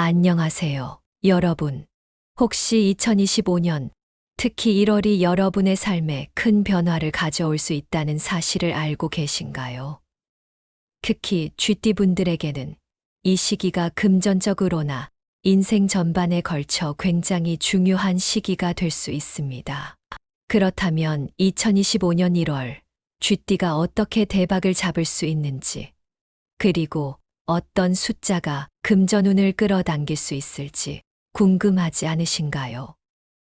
안녕하세요, 여러분. 혹시 2025년, 특히 1월이 여러분의 삶에 큰 변화를 가져올 수 있다는 사실을 알고 계신가요? 특히 쥐띠분들에게는 이 시기가 금전적으로나 인생 전반에 걸쳐 굉장히 중요한 시기가 될 수 있습니다. 그렇다면 2025년 1월, 쥐띠가 어떻게 대박을 잡을 수 있는지, 그리고 어떤 숫자가 금전운을 끌어당길 수 있을지 궁금하지 않으신가요?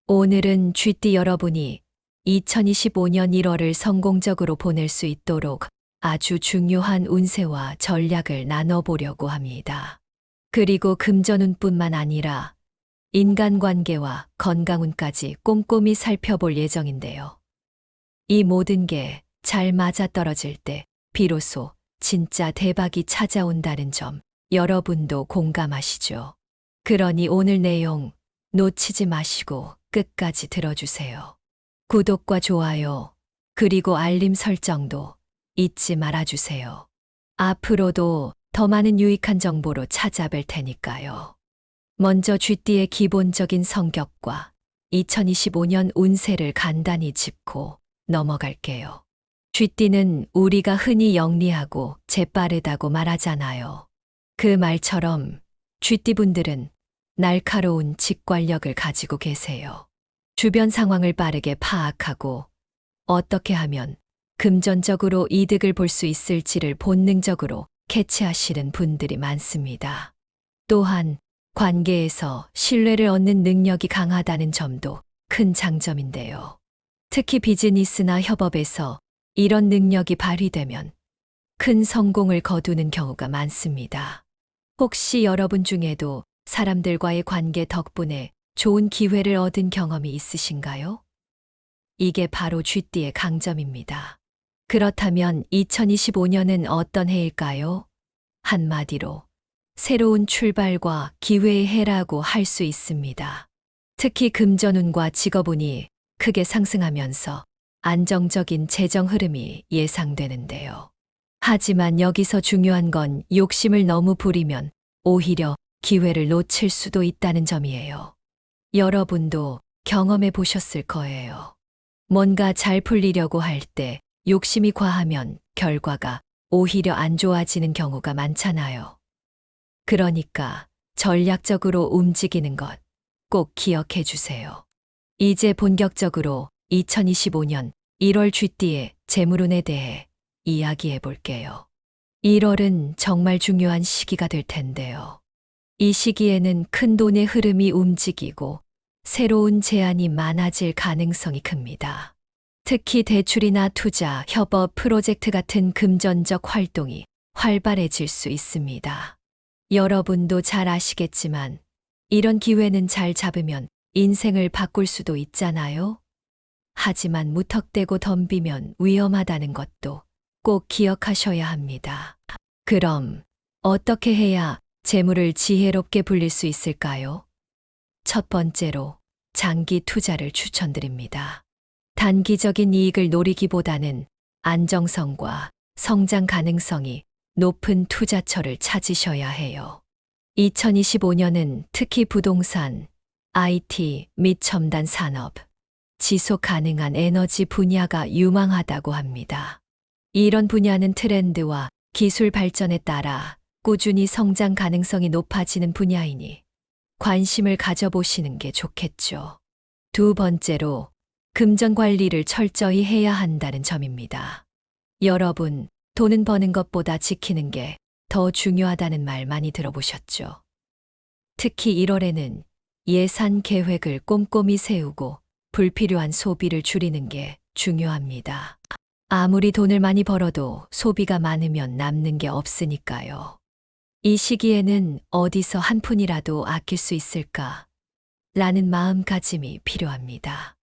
오늘은 쥐띠 여러분이 2025년 1월을 성공적으로 보낼 수 있도록 아주 중요한 운세와 전략을 나눠보려고 합니다. 그리고 금전운뿐만 아니라 인간관계와 건강운까지 꼼꼼히 살펴볼 예정인데요. 이 모든 게 잘 맞아떨어질 때 비로소 진짜 대박이 찾아온다는 점 여러분도 공감하시죠? 그러니 오늘 내용 놓치지 마시고 끝까지 들어주세요. 구독과 좋아요, 그리고 알림 설정도 잊지 말아주세요. 앞으로도 더 많은 유익한 정보로 찾아뵐 테니까요. 먼저 쥐띠의 기본적인 성격과 2025년 운세를 간단히 짚고 넘어갈게요. 쥐띠는 우리가 흔히 영리하고 재빠르다고 말하잖아요. 그 말처럼 쥐띠분들은 날카로운 직관력을 가지고 계세요. 주변 상황을 빠르게 파악하고 어떻게 하면 금전적으로 이득을 볼 수 있을지를 본능적으로 캐치하시는 분들이 많습니다. 또한 관계에서 신뢰를 얻는 능력이 강하다는 점도 큰 장점인데요. 특히 비즈니스나 협업에서 이런 능력이 발휘되면 큰 성공을 거두는 경우가 많습니다. 혹시 여러분 중에도 사람들과의 관계 덕분에 좋은 기회를 얻은 경험이 있으신가요? 이게 바로 쥐띠의 강점입니다. 그렇다면 2025년은 어떤 해일까요? 한마디로 새로운 출발과 기회의 해라고 할 수 있습니다. 특히 금전운과 직업운이 크게 상승하면서 안정적인 재정 흐름이 예상되는데요. 하지만 여기서 중요한 건 욕심을 너무 부리면 오히려 기회를 놓칠 수도 있다는 점이에요. 여러분도 경험해 보셨을 거예요. 뭔가 잘 풀리려고 할 때 욕심이 과하면 결과가 오히려 안 좋아지는 경우가 많잖아요. 그러니까 전략적으로 움직이는 것 꼭 기억해 주세요. 이제 본격적으로 2025년 1월 쥐띠의 재물운에 대해 이야기해 볼게요. 1월은 정말 중요한 시기가 될 텐데요. 이 시기에는 큰 돈의 흐름이 움직이고 새로운 제안이 많아질 가능성이 큽니다. 특히 대출이나 투자, 협업, 프로젝트 같은 금전적 활동이 활발해질 수 있습니다. 여러분도 잘 아시겠지만 이런 기회는 잘 잡으면 인생을 바꿀 수도 있잖아요. 하지만 무턱대고 덤비면 위험하다는 것도 꼭 기억하셔야 합니다. 그럼 어떻게 해야 재물을 지혜롭게 불릴 수 있을까요? 첫 번째로 장기 투자를 추천드립니다. 단기적인 이익을 노리기보다는 안정성과 성장 가능성이 높은 투자처를 찾으셔야 해요. 2025년은 특히 부동산, IT 및 첨단 산업, 지속 가능한 에너지 분야가 유망하다고 합니다. 이런 분야는 트렌드와 기술 발전에 따라 꾸준히 성장 가능성이 높아지는 분야이니 관심을 가져보시는 게 좋겠죠. 두 번째로 금전 관리를 철저히 해야 한다는 점입니다. 여러분, 돈은 버는 것보다 지키는 게 더 중요하다는 말 많이 들어보셨죠? 특히 1월에는 예산 계획을 꼼꼼히 세우고 불필요한 소비를 줄이는 게 중요합니다. 아무리 돈을 많이 벌어도 소비가 많으면 남는 게 없으니까요. 이 시기에는 어디서 한 푼이라도 아낄 수 있을까? 라는 마음가짐이 필요합니다.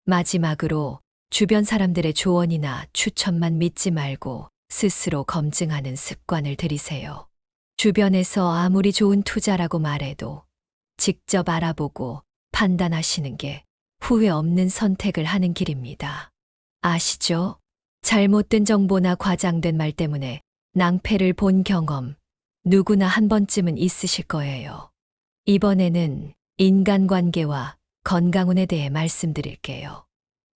마지막으로 주변 사람들의 조언이나 추천만 믿지 말고 스스로 검증하는 습관을 들이세요. 주변에서 아무리 좋은 투자라고 말해도 직접 알아보고 판단하시는 게 후회 없는 선택을 하는 길입니다. 아시죠? 잘못된 정보나 과장된 말 때문에 낭패를 본 경험 누구나 한 번쯤은 있으실 거예요. 이번에는 인간관계와 건강운에 대해 말씀드릴게요.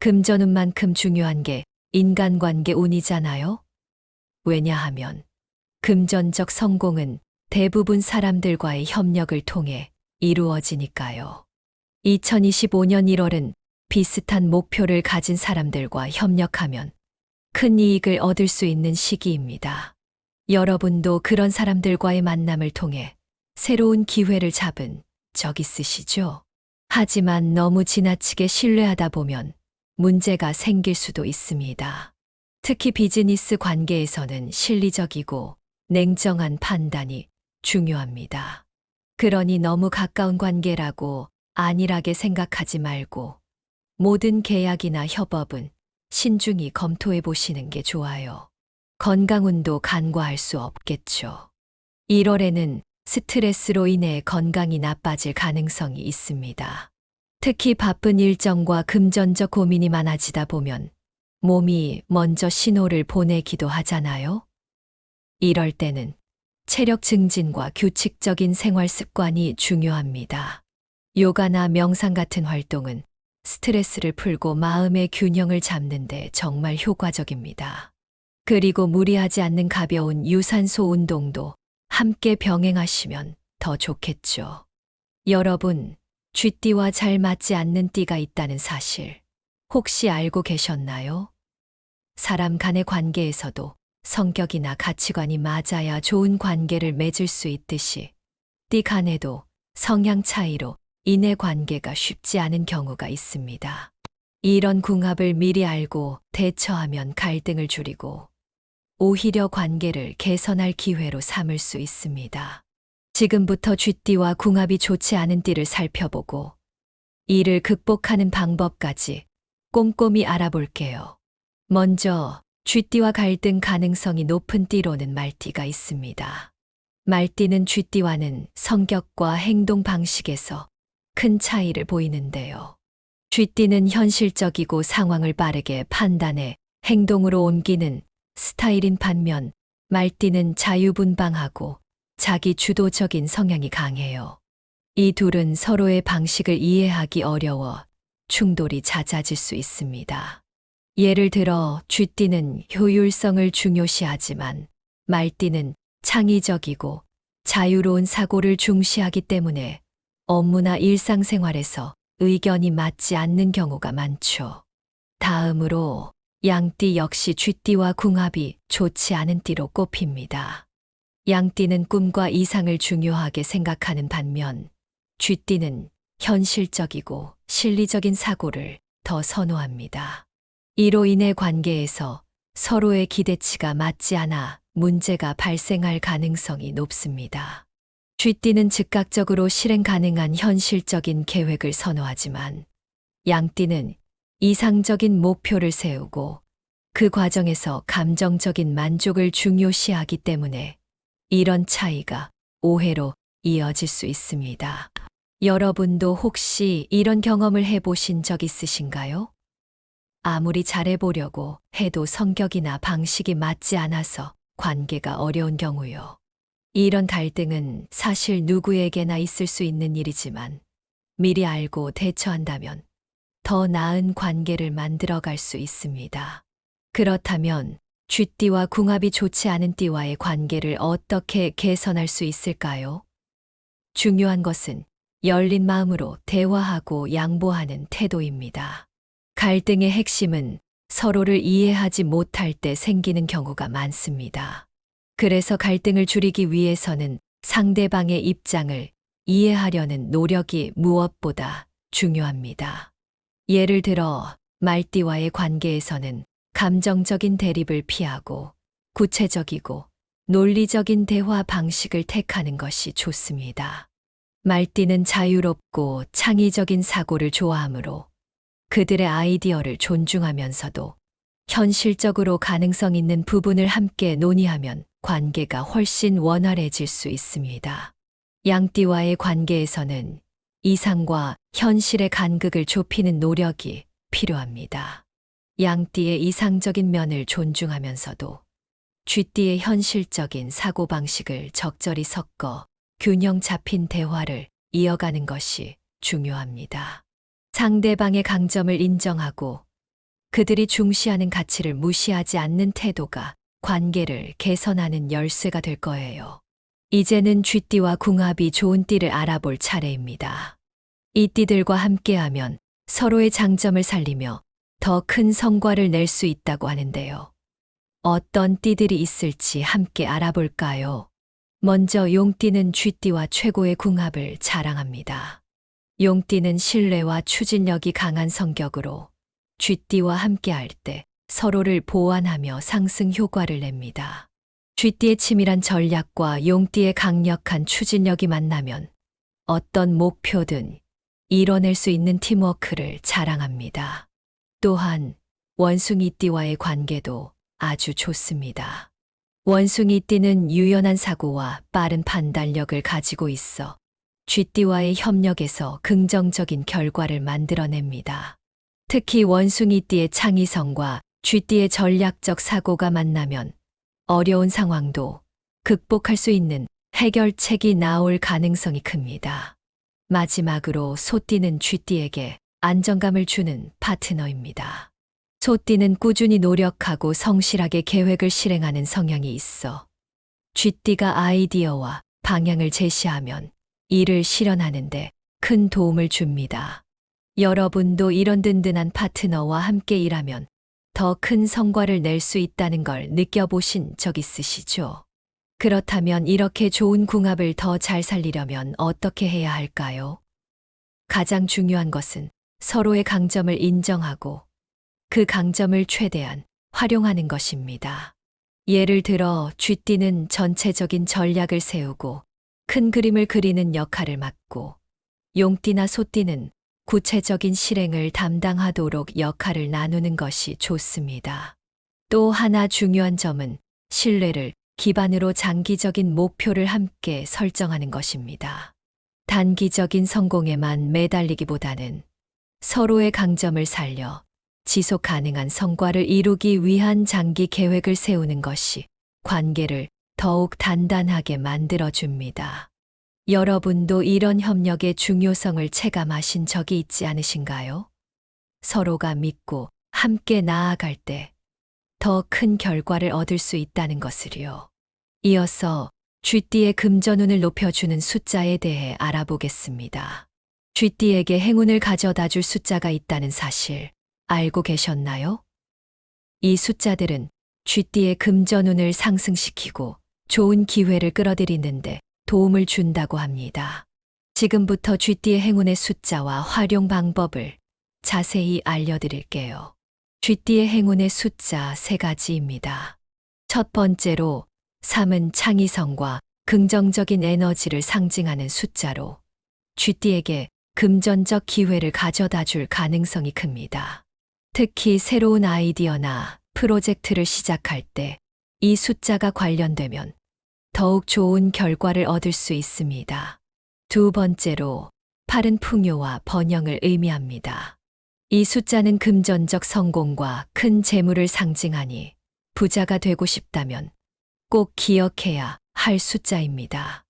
금전운만큼 중요한 게 인간관계 운이잖아요? 왜냐하면 금전적 성공은 대부분 사람들과의 협력을 통해 이루어지니까요. 2025년 1월은 비슷한 목표를 가진 사람들과 협력하면 큰 이익을 얻을 수 있는 시기입니다. 여러분도 그런 사람들과의 만남을 통해 새로운 기회를 잡은 적 있으시죠? 하지만 너무 지나치게 신뢰하다 보면 문제가 생길 수도 있습니다. 특히 비즈니스 관계에서는 실리적이고 냉정한 판단이 중요합니다. 그러니 너무 가까운 관계라고 안일하게 생각하지 말고 모든 계약이나 협업은 신중히 검토해 보시는 게 좋아요. 건강운도 간과할 수 없겠죠. 1월에는 스트레스로 인해 건강이 나빠질 가능성이 있습니다. 특히 바쁜 일정과 금전적 고민이 많아지다 보면 몸이 먼저 신호를 보내기도 하잖아요. 이럴 때는 체력 증진과 규칙적인 생활 습관이 중요합니다. 요가나 명상 같은 활동은 스트레스를 풀고 마음의 균형을 잡는 데 정말 효과적입니다. 그리고 무리하지 않는 가벼운 유산소 운동도 함께 병행하시면 더 좋겠죠. 여러분, 쥐띠와 잘 맞지 않는 띠가 있다는 사실 혹시 알고 계셨나요? 사람 간의 관계에서도 성격이나 가치관이 맞아야 좋은 관계를 맺을 수 있듯이 띠 간에도 성향 차이로 인해 관계가 쉽지 않은 경우가 있습니다. 이런 궁합을 미리 알고 대처하면 갈등을 줄이고 오히려 관계를 개선할 기회로 삼을 수 있습니다. 지금부터 쥐띠와 궁합이 좋지 않은 띠를 살펴보고 이를 극복하는 방법까지 꼼꼼히 알아볼게요. 먼저 쥐띠와 갈등 가능성이 높은 띠로는 말띠가 있습니다. 말띠는 쥐띠와는 성격과 행동 방식에서 큰 차이를 보이는데요. 쥐띠는 현실적이고 상황을 빠르게 판단해 행동으로 옮기는 스타일인 반면 말띠는 자유분방하고 자기 주도적인 성향이 강해요. 이 둘은 서로의 방식을 이해하기 어려워 충돌이 잦아질 수 있습니다. 예를 들어 쥐띠는 효율성을 중요시하지만 말띠는 창의적이고 자유로운 사고를 중시하기 때문에 업무나 일상생활에서 의견이 맞지 않는 경우가 많죠. 다음으로 양띠 역시 쥐띠와 궁합이 좋지 않은 띠로 꼽힙니다. 양띠는 꿈과 이상을 중요하게 생각하는 반면 쥐띠는 현실적이고 실리적인 사고를 더 선호합니다. 이로 인해 관계에서 서로의 기대치가 맞지 않아 문제가 발생할 가능성이 높습니다. 쥐띠는 즉각적으로 실행 가능한 현실적인 계획을 선호하지만 양띠는 이상적인 목표를 세우고 그 과정에서 감정적인 만족을 중요시하기 때문에 이런 차이가 오해로 이어질 수 있습니다. 여러분도 혹시 이런 경험을 해보신 적 있으신가요? 아무리 잘해보려고 해도 성격이나 방식이 맞지 않아서 관계가 어려운 경우요. 이런 갈등은 사실 누구에게나 있을 수 있는 일이지만 미리 알고 대처한다면 더 나은 관계를 만들어갈 수 있습니다. 그렇다면 쥐띠와 궁합이 좋지 않은 띠와의 관계를 어떻게 개선할 수 있을까요? 중요한 것은 열린 마음으로 대화하고 양보하는 태도입니다. 갈등의 핵심은 서로를 이해하지 못할 때 생기는 경우가 많습니다. 그래서 갈등을 줄이기 위해서는 상대방의 입장을 이해하려는 노력이 무엇보다 중요합니다. 예를 들어 말띠와의 관계에서는 감정적인 대립을 피하고 구체적이고 논리적인 대화 방식을 택하는 것이 좋습니다. 말띠는 자유롭고 창의적인 사고를 좋아하므로 그들의 아이디어를 존중하면서도 현실적으로 가능성 있는 부분을 함께 논의하면 관계가 훨씬 원활해질 수 있습니다. 양띠와의 관계에서는 이상과 현실의 간극을 좁히는 노력이 필요합니다. 양띠의 이상적인 면을 존중하면서도 쥐띠의 현실적인 사고방식을 적절히 섞어 균형 잡힌 대화를 이어가는 것이 중요합니다. 상대방의 강점을 인정하고 그들이 중시하는 가치를 무시하지 않는 태도가 관계를 개선하는 열쇠가 될 거예요. 이제는 쥐띠와 궁합이 좋은 띠를 알아볼 차례입니다. 이 띠들과 함께하면 서로의 장점을 살리며 더 큰 성과를 낼 수 있다고 하는데요. 어떤 띠들이 있을지 함께 알아볼까요? 먼저 용띠는 쥐띠와 최고의 궁합을 자랑합니다. 용띠는 신뢰와 추진력이 강한 성격으로 쥐띠와 함께할 때 서로를 보완하며 상승 효과를 냅니다. 쥐띠의 치밀한 전략과 용띠의 강력한 추진력이 만나면 어떤 목표든 이뤄낼 수 있는 팀워크를 자랑합니다. 또한 원숭이띠와의 관계도 아주 좋습니다. 원숭이띠는 유연한 사고와 빠른 판단력을 가지고 있어 쥐띠와의 협력에서 긍정적인 결과를 만들어냅니다. 특히 원숭이띠의 창의성과 쥐띠의 전략적 사고가 만나면 어려운 상황도 극복할 수 있는 해결책이 나올 가능성이 큽니다. 마지막으로 소띠는 쥐띠에게 안정감을 주는 파트너입니다. 소띠는 꾸준히 노력하고 성실하게 계획을 실행하는 성향이 있어 쥐띠가 아이디어와 방향을 제시하면 이를 실현하는데 큰 도움을 줍니다. 여러분도 이런 든든한 파트너와 함께 일하면 더 큰 성과를 낼 수 있다는 걸 느껴보신 적 있으시죠? 그렇다면 이렇게 좋은 궁합을 더 잘 살리려면 어떻게 해야 할까요? 가장 중요한 것은 서로의 강점을 인정하고 그 강점을 최대한 활용하는 것입니다. 예를 들어 쥐띠는 전체적인 전략을 세우고 큰 그림을 그리는 역할을 맡고 용띠나 소띠는 구체적인 실행을 담당하도록 역할을 나누는 것이 좋습니다. 또 하나 중요한 점은 신뢰를 기반으로 장기적인 목표를 함께 설정하는 것입니다. 단기적인 성공에만 매달리기보다는 서로의 강점을 살려 지속 가능한 성과를 이루기 위한 장기 계획을 세우는 것이 관계를 더욱 단단하게 만들어줍니다. 여러분도 이런 협력의 중요성을 체감하신 적이 있지 않으신가요? 서로가 믿고 함께 나아갈 때 더 큰 결과를 얻을 수 있다는 것을요. 이어서 쥐띠의 금전운을 높여주는 숫자에 대해 알아보겠습니다. 쥐띠에게 행운을 가져다 줄 숫자가 있다는 사실 알고 계셨나요? 이 숫자들은 쥐띠의 금전운을 상승시키고 좋은 기회를 끌어들이는데 도움을 준다고 합니다. 지금부터 쥐띠의 행운의 숫자와 활용 방법을 자세히 알려드릴게요. 쥐띠의 행운의 숫자 3가지입니다. 첫 번째로 3은 창의성과 긍정적인 에너지를 상징하는 숫자로 쥐띠에게 금전적 기회를 가져다 줄 가능성이 큽니다. 특히 새로운 아이디어나 프로젝트를 시작할 때 이 숫자가 관련되면 더욱 좋은 결과를 얻을 수 있습니다. 두 번째로 8은 풍요와 번영을 의미합니다. 이 숫자는 금전적 성공과 큰 재물을 상징하니 부자가 되고 싶다면 꼭 기억해야 할 숫자입니다.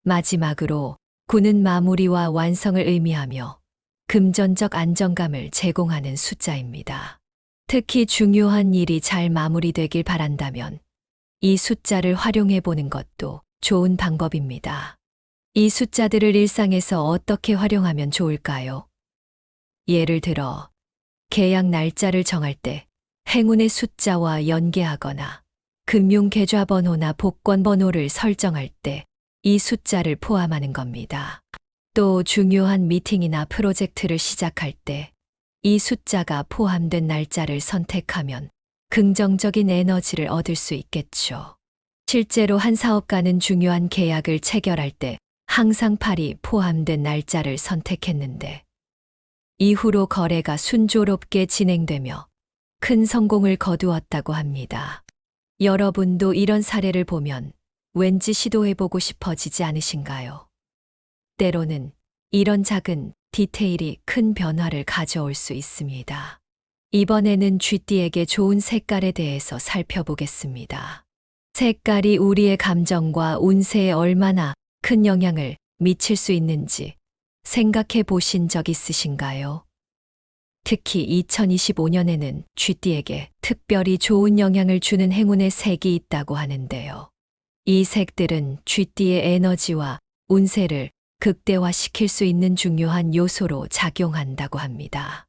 마지막으로 9는 마무리와 완성을 의미하며 금전적 안정감을 제공하는 숫자입니다. 특히 중요한 일이 잘 마무리되길 바란다면 이 숫자를 활용해 보는 것도 좋은 방법입니다. 이 숫자들을 일상에서 어떻게 활용하면 좋을까요? 예를 들어, 계약 날짜를 정할 때 행운의 숫자와 연계하거나 금융계좌번호나 복권번호를 설정할 때 이 숫자를 포함하는 겁니다. 또 중요한 미팅이나 프로젝트를 시작할 때 이 숫자가 포함된 날짜를 선택하면 긍정적인 에너지를 얻을 수 있겠죠. 실제로 한 사업가는 중요한 계약을 체결할 때 항상 8이 포함된 날짜를 선택했는데 이후로 거래가 순조롭게 진행되며 큰 성공을 거두었다고 합니다. 여러분도 이런 사례를 보면 왠지 시도해보고 싶어지지 않으신가요? 때로는 이런 작은 디테일이 큰 변화를 가져올 수 있습니다. 이번에는 쥐띠에게 좋은 색깔에 대해서 살펴보겠습니다. 색깔이 우리의 감정과 운세에 얼마나 큰 영향을 미칠 수 있는지 생각해 보신 적 있으신가요? 특히 2025년에는 쥐띠에게 특별히 좋은 영향을 주는 행운의 색이 있다고 하는데요. 이 색들은 쥐띠의 에너지와 운세를 극대화시킬 수 있는 중요한 요소로 작용한다고 합니다.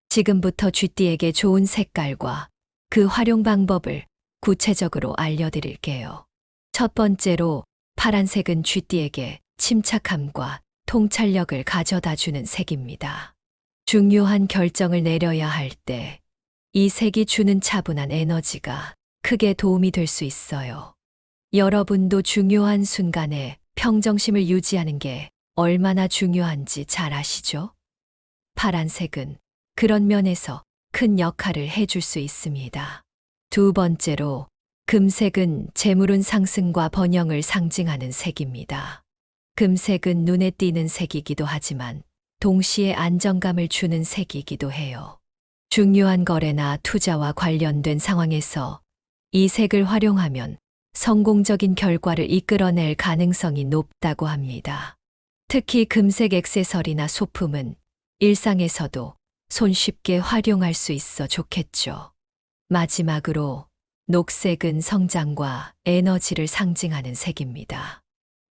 지금부터 쥐띠에게 좋은 색깔과 그 활용 방법을 구체적으로 알려드릴게요. 첫 번째로 파란색은 쥐띠에게 침착함과 통찰력을 가져다 주는 색입니다. 중요한 결정을 내려야 할 때 이 색이 주는 차분한 에너지가 크게 도움이 될 수 있어요. 여러분도 중요한 순간에 평정심을 유지하는 게 얼마나 중요한지 잘 아시죠? 파란색은 그런 면에서 큰 역할을 해줄 수 있습니다. 두 번째로 금색은 재물운 상승과 번영을 상징하는 색입니다. 금색은 눈에 띄는 색이기도 하지만 동시에 안정감을 주는 색이기도 해요. 중요한 거래나 투자와 관련된 상황에서 이 색을 활용하면 성공적인 결과를 이끌어낼 가능성이 높다고 합니다. 특히 금색 액세서리나 소품은 일상에서도 손쉽게 활용할 수 있어 좋겠죠. 마지막으로 녹색은 성장과 에너지를 상징하는 색입니다.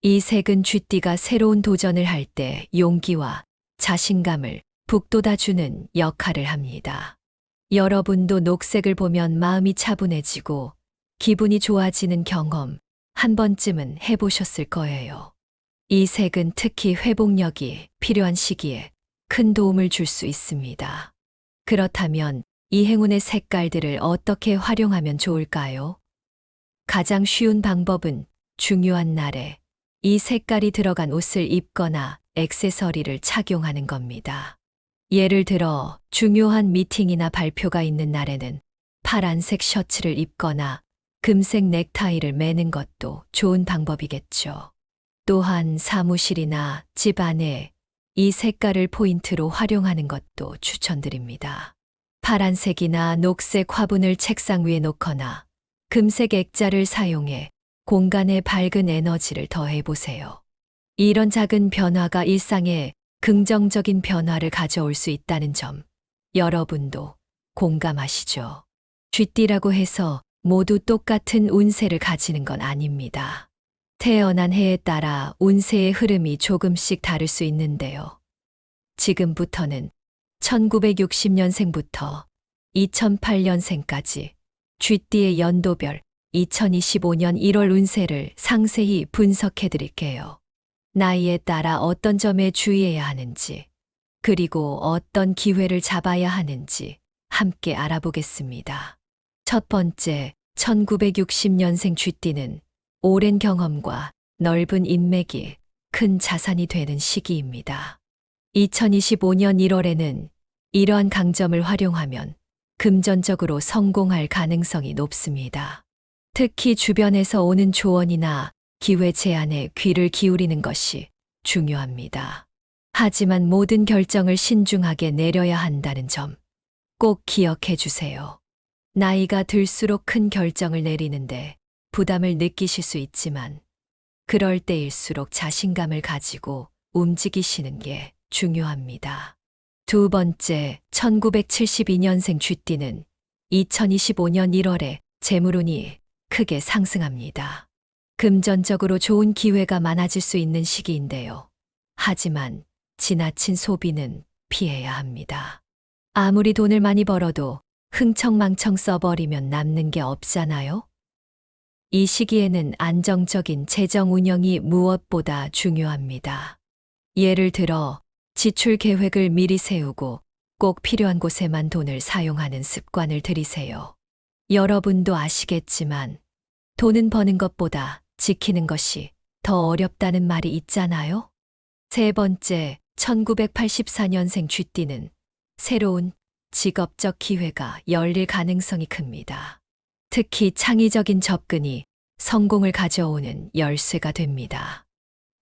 이 색은 쥐띠가 새로운 도전을 할 때 용기와 자신감을 북돋아주는 역할을 합니다. 여러분도 녹색을 보면 마음이 차분해지고 기분이 좋아지는 경험 한 번쯤은 해보셨을 거예요. 이 색은 특히 회복력이 필요한 시기에 큰 도움을 줄 수 있습니다. 그렇다면 이 행운의 색깔들을 어떻게 활용하면 좋을까요? 가장 쉬운 방법은 중요한 날에 이 색깔이 들어간 옷을 입거나 액세서리를 착용하는 겁니다. 예를 들어 중요한 미팅이나 발표가 있는 날에는 파란색 셔츠를 입거나 금색 넥타이를 매는 것도 좋은 방법이겠죠. 또한 사무실이나 집 안에 이 색깔을 포인트로 활용하는 것도 추천드립니다. 파란색이나 녹색 화분을 책상 위에 놓거나 금색 액자를 사용해 공간에 밝은 에너지를 더해보세요. 이런 작은 변화가 일상에 긍정적인 변화를 가져올 수 있다는 점, 여러분도 공감하시죠? 쥐띠라고 해서 모두 똑같은 운세를 가지는 건 아닙니다. 태어난 해에 따라 운세의 흐름이 조금씩 다를 수 있는데요. 지금부터는 1960년생부터 2008년생까지 쥐띠의 연도별 2025년 1월 운세를 상세히 분석해 드릴게요. 나이에 따라 어떤 점에 주의해야 하는지, 그리고 어떤 기회를 잡아야 하는지 함께 알아보겠습니다. 첫 번째, 1960년생 쥐띠는 오랜 경험과 넓은 인맥이 큰 자산이 되는 시기입니다. 2025년 1월에는 이러한 강점을 활용하면 금전적으로 성공할 가능성이 높습니다. 특히 주변에서 오는 조언이나 기회 제안에 귀를 기울이는 것이 중요합니다. 하지만 모든 결정을 신중하게 내려야 한다는 점 꼭 기억해 주세요. 나이가 들수록 큰 결정을 내리는데 부담을 느끼실 수 있지만 그럴 때일수록 자신감을 가지고 움직이시는 게 중요합니다. 두 번째, 1972년생 쥐띠는 2025년 1월에 재물운이 크게 상승합니다. 금전적으로 좋은 기회가 많아질 수 있는 시기인데요. 하지만 지나친 소비는 피해야 합니다. 아무리 돈을 많이 벌어도 흥청망청 써버리면 남는 게 없잖아요? 이 시기에는 안정적인 재정 운영이 무엇보다 중요합니다. 예를 들어 지출 계획을 미리 세우고 꼭 필요한 곳에만 돈을 사용하는 습관을 들이세요. 여러분도 아시겠지만 돈은 버는 것보다 지키는 것이 더 어렵다는 말이 있잖아요? 세 번째, 1984년생 쥐띠는 새로운 직업적 기회가 열릴 가능성이 큽니다. 특히 창의적인 접근이 성공을 가져오는 열쇠가 됩니다.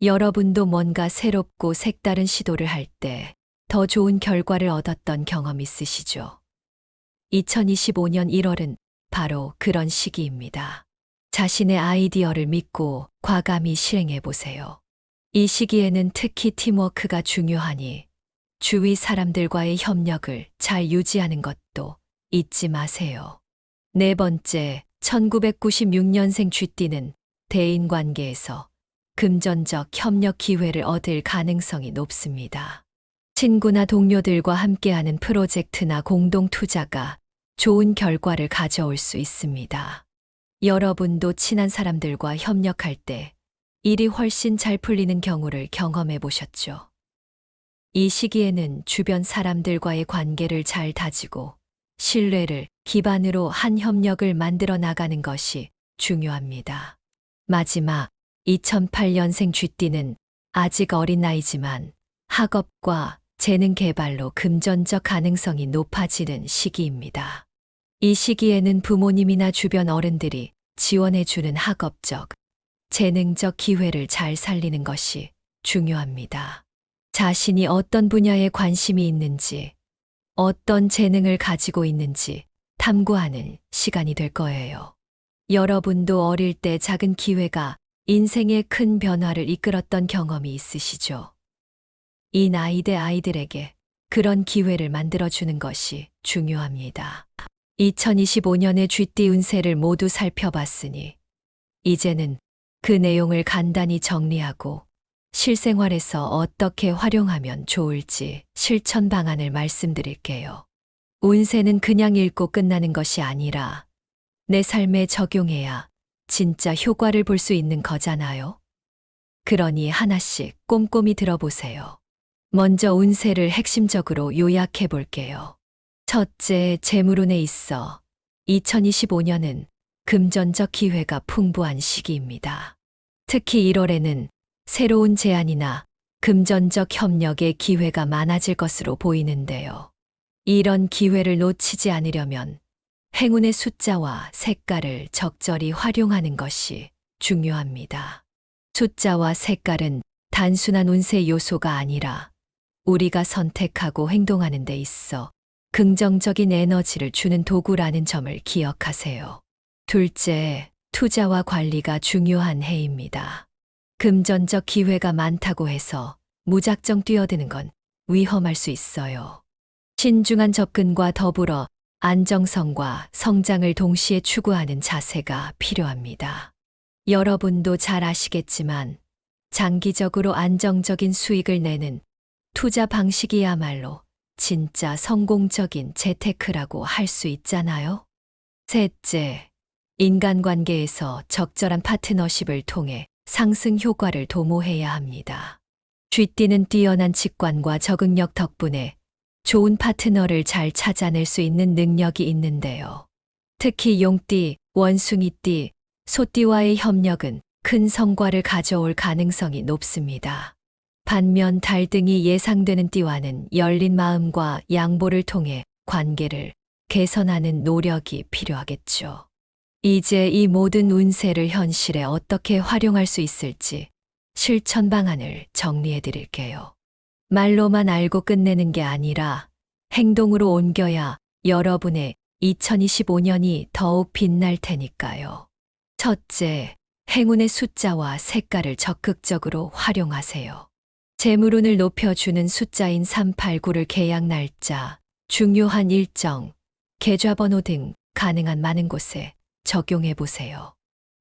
여러분도 뭔가 새롭고 색다른 시도를 할 때 더 좋은 결과를 얻었던 경험 있으시죠? 2025년 1월은 바로 그런 시기입니다. 자신의 아이디어를 믿고 과감히 실행해 보세요. 이 시기에는 특히 팀워크가 중요하니 주위 사람들과의 협력을 잘 유지하는 것도 잊지 마세요. 네 번째, 1996년생 쥐띠는 대인관계에서 금전적 협력 기회를 얻을 가능성이 높습니다. 친구나 동료들과 함께하는 프로젝트나 공동 투자가 좋은 결과를 가져올 수 있습니다. 여러분도 친한 사람들과 협력할 때 일이 훨씬 잘 풀리는 경우를 경험해 보셨죠? 이 시기에는 주변 사람들과의 관계를 잘 다지고 신뢰를 기반으로 한 협력을 만들어 나가는 것이 중요합니다. 마지막, 2008년생 쥐띠는 아직 어린 나이지만 학업과 재능 개발로 금전적 가능성이 높아지는 시기입니다. 이 시기에는 부모님이나 주변 어른들이 지원해주는 학업적, 재능적 기회를 잘 살리는 것이 중요합니다. 자신이 어떤 분야에 관심이 있는지, 어떤 재능을 가지고 있는지 탐구하는 시간이 될 거예요. 여러분도 어릴 때 작은 기회가 인생의 큰 변화를 이끌었던 경험이 있으시죠? 이 나이대 아이들에게 그런 기회를 만들어주는 것이 중요합니다. 2025년의 쥐띠 운세를 모두 살펴봤으니 이제는 그 내용을 간단히 정리하고 실생활에서 어떻게 활용하면 좋을지 실천 방안을 말씀드릴게요. 운세는 그냥 읽고 끝나는 것이 아니라 내 삶에 적용해야 진짜 효과를 볼 수 있는 거잖아요. 그러니 하나씩 꼼꼼히 들어보세요. 먼저 운세를 핵심적으로 요약해 볼게요. 첫째, 재물운에 있어 2025년은 금전적 기회가 풍부한 시기입니다. 특히 1월에는 새로운 제안이나 금전적 협력의 기회가 많아질 것으로 보이는데요. 이런 기회를 놓치지 않으려면 행운의 숫자와 색깔을 적절히 활용하는 것이 중요합니다. 숫자와 색깔은 단순한 운세 요소가 아니라 우리가 선택하고 행동하는 데 있어 긍정적인 에너지를 주는 도구라는 점을 기억하세요. 둘째, 투자와 관리가 중요한 해입니다. 금전적 기회가 많다고 해서 무작정 뛰어드는 건 위험할 수 있어요. 신중한 접근과 더불어 안정성과 성장을 동시에 추구하는 자세가 필요합니다. 여러분도 잘 아시겠지만 장기적으로 안정적인 수익을 내는 투자 방식이야말로 진짜 성공적인 재테크라고 할 수 있잖아요. 셋째, 인간관계에서 적절한 파트너십을 통해 상승 효과를 도모해야 합니다. 쥐띠는 뛰어난 직관과 적응력 덕분에 좋은 파트너를 잘 찾아낼 수 있는 능력이 있는데요. 특히 용띠, 원숭이띠, 소띠와의 협력은 큰 성과를 가져올 가능성이 높습니다. 반면 달등이 예상되는 띠와는 열린 마음과 양보를 통해 관계를 개선하는 노력이 필요하겠죠. 이제 이 모든 운세를 현실에 어떻게 활용할 수 있을지 실천 방안을 정리해 드릴게요. 말로만 알고 끝내는 게 아니라 행동으로 옮겨야 여러분의 2025년이 더욱 빛날 테니까요. 첫째, 행운의 숫자와 색깔을 적극적으로 활용하세요. 재물운을 높여주는 숫자인 389를 계약 날짜, 중요한 일정, 계좌번호 등 가능한 많은 곳에 적용해 보세요.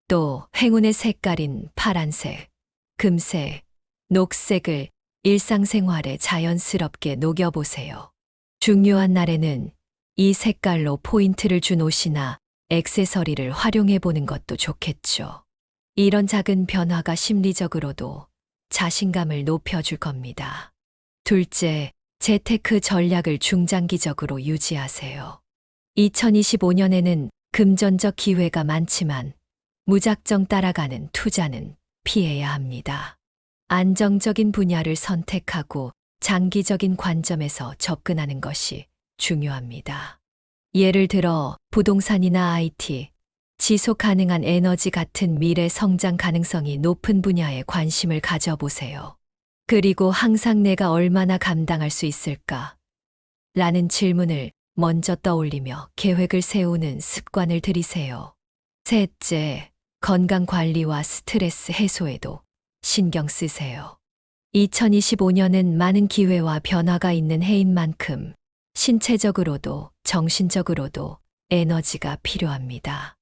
또 행운의 색깔인 파란색, 금색, 녹색을 일상생활에 자연스럽게 녹여보세요. 중요한 날에는 이 색깔로 포인트를 준 옷이나 액세서리를 활용해 보는 것도 좋겠죠. 이런 작은 변화가 심리적으로도 자신감을 높여줄 겁니다. 둘째, 재테크 전략을 중장기적으로 유지하세요. 2025년에는 금전적 기회가 많지만 무작정 따라가는 투자는 피해야 합니다. 안정적인 분야를 선택하고 장기적인 관점에서 접근하는 것이 중요합니다. 예를 들어 부동산이나 IT, 지속 가능한 에너지 같은 미래 성장 가능성이 높은 분야에 관심을 가져보세요. 그리고 항상 내가 얼마나 감당할 수 있을까? 라는 질문을 먼저 떠올리며 계획을 세우는 습관을 들이세요. 셋째, 건강 관리와 스트레스 해소에도 신경 쓰세요. 2025년은 많은 기회와 변화가 있는 해인 만큼 신체적으로도 정신적으로도 에너지가 필요합니다.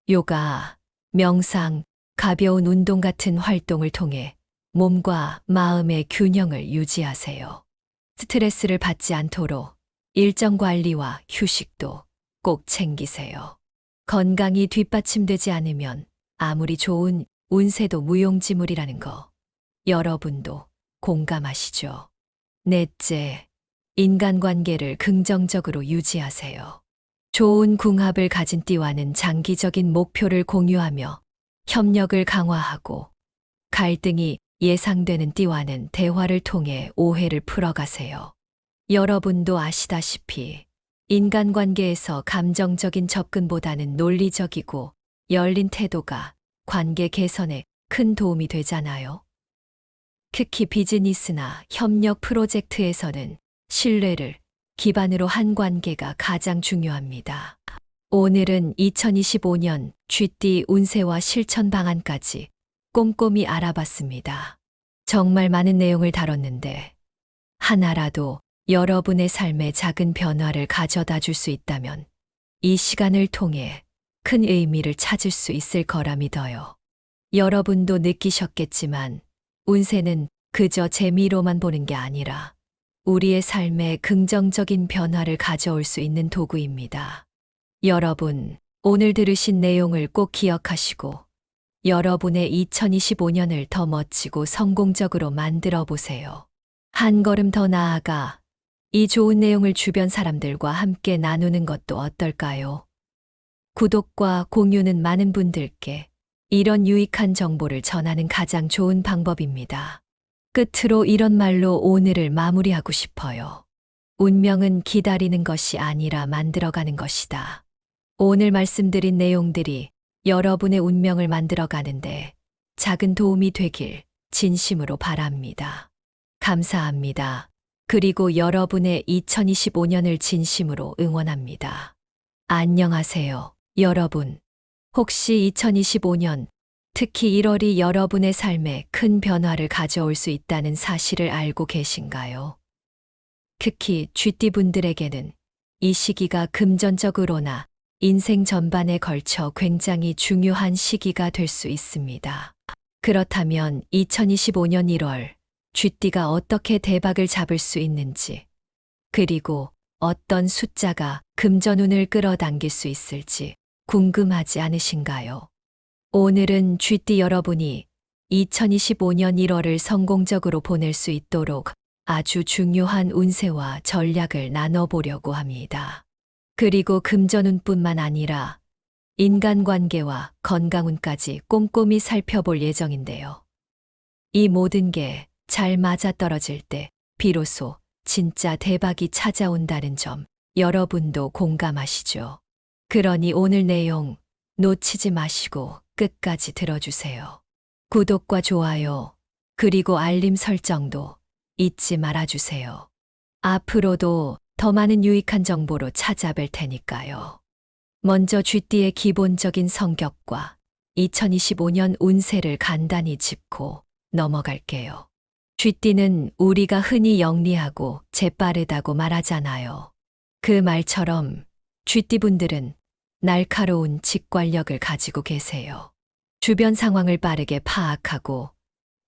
요가, 명상, 가벼운 운동 같은 활동을 통해 몸과 마음의 균형을 유지하세요. 스트레스를 받지 않도록 일정 관리와 휴식도 꼭 챙기세요. 건강이 뒷받침되지 않으면 아무리 좋은 운세도 무용지물이라는 거 여러분도 공감하시죠? 넷째, 인간관계를 긍정적으로 유지하세요. 좋은 궁합을 가진 띠와는 장기적인 목표를 공유하며 협력을 강화하고 갈등이 예상되는 띠와는 대화를 통해 오해를 풀어가세요. 여러분도 아시다시피 인간관계에서 감정적인 접근보다는 논리적이고 열린 태도가 관계 개선에 큰 도움이 되잖아요. 특히 비즈니스나 협력 프로젝트에서는 신뢰를 기반으로 한 관계가 가장 중요합니다. 오늘은 2025년 쥐띠 운세와 실천 방안까지 꼼꼼히 알아봤습니다. 정말 많은 내용을 다뤘는데 하나라도 여러분의 삶에 작은 변화를 가져다 줄 수 있다면 이 시간을 통해 큰 의미를 찾을 수 있을 거라 믿어요. 여러분도 느끼셨겠지만 운세는 그저 재미로만 보는 게 아니라 우리의 삶에 긍정적인 변화를 가져올 수 있는 도구입니다. 여러분, 오늘 들으신 내용을 꼭 기억하시고 여러분의 2025년을 더 멋지고 성공적으로 만들어 보세요. 한 걸음 더 나아가 이 좋은 내용을 주변 사람들과 함께 나누는 것도 어떨까요? 구독과 공유는 많은 분들께 이런 유익한 정보를 전하는 가장 좋은 방법입니다. 끝으로 이런 말로 오늘을 마무리하고 싶어요. 운명은 기다리는 것이 아니라 만들어가는 것이다. 오늘 말씀드린 내용들이 여러분의 운명을 만들어가는데 작은 도움이 되길 진심으로 바랍니다. 감사합니다. 그리고 여러분의 2025년을 진심으로 응원합니다. 안녕하세요, 여러분. 혹시 2025년, 특히 1월이 여러분의 삶에 큰 변화를 가져올 수 있다는 사실을 알고 계신가요? 특히 쥐띠분들에게는 이 시기가 금전적으로나 인생 전반에 걸쳐 굉장히 중요한 시기가 될 수 있습니다. 그렇다면 2025년 1월 쥐띠가 어떻게 대박을 잡을 수 있는지, 그리고 어떤 숫자가 금전운을 끌어당길 수 있을지 궁금하지 않으신가요? 오늘은 쥐띠 여러분이 2025년 1월을 성공적으로 보낼 수 있도록 아주 중요한 운세와 전략을 나눠보려고 합니다. 그리고 금전운뿐만 아니라 인간관계와 건강운까지 꼼꼼히 살펴볼 예정인데요. 이 모든 게 잘 맞아떨어질 때 비로소 진짜 대박이 찾아온다는 점 여러분도 공감하시죠? 그러니 오늘 내용 놓치지 마시고 끝까지 들어주세요. 구독과 좋아요, 그리고 알림 설정도 잊지 말아주세요. 앞으로도 더 많은 유익한 정보로 찾아뵐 테니까요. 먼저 쥐띠의 기본적인 성격과 2025년 운세를 간단히 짚고 넘어갈게요. 쥐띠는 우리가 흔히 영리하고 재빠르다고 말하잖아요. 그 말처럼 쥐띠분들은 날카로운 직관력을 가지고 계세요. 주변 상황을 빠르게 파악하고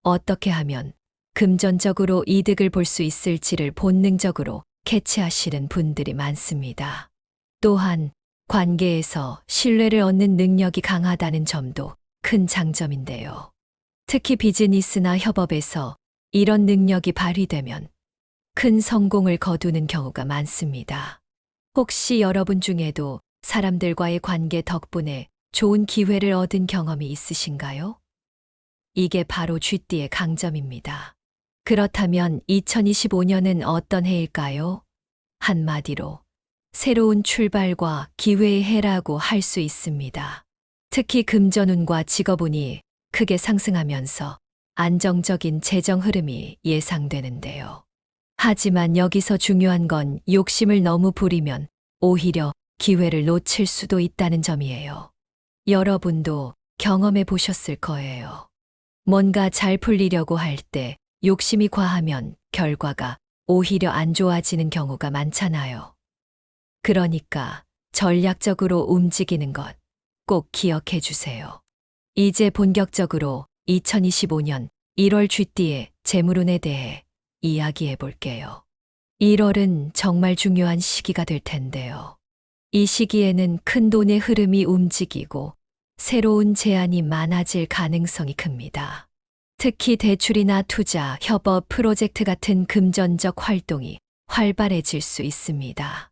어떻게 하면 금전적으로 이득을 볼 수 있을지를 본능적으로 캐치하시는 분들이 많습니다. 또한 관계에서 신뢰를 얻는 능력이 강하다는 점도 큰 장점인데요. 특히 비즈니스나 협업에서 이런 능력이 발휘되면 큰 성공을 거두는 경우가 많습니다. 혹시 여러분 중에도 사람들과의 관계 덕분에 좋은 기회를 얻은 경험이 있으신가요? 이게 바로 쥐띠의 강점입니다. 그렇다면 2025년은 어떤 해일까요? 한마디로 새로운 출발과 기회의 해라고 할 수 있습니다. 특히 금전운과 직업운이 크게 상승하면서 안정적인 재정 흐름이 예상되는데요. 하지만 여기서 중요한 건 욕심을 너무 부리면 오히려 기회를 놓칠 수도 있다는 점이에요. 여러분도 경험해 보셨을 거예요. 뭔가 잘 풀리려고 할 때 욕심이 과하면 결과가 오히려 안 좋아지는 경우가 많잖아요. 그러니까 전략적으로 움직이는 것 꼭 기억해 주세요. 이제 본격적으로 2025년 1월 쥐띠의 재물운에 대해 이야기해 볼게요. 1월은 정말 중요한 시기가 될 텐데요. 이 시기에는 큰 돈의 흐름이 움직이고 새로운 제안이 많아질 가능성이 큽니다. 특히 대출이나 투자, 협업, 프로젝트 같은 금전적 활동이 활발해질 수 있습니다.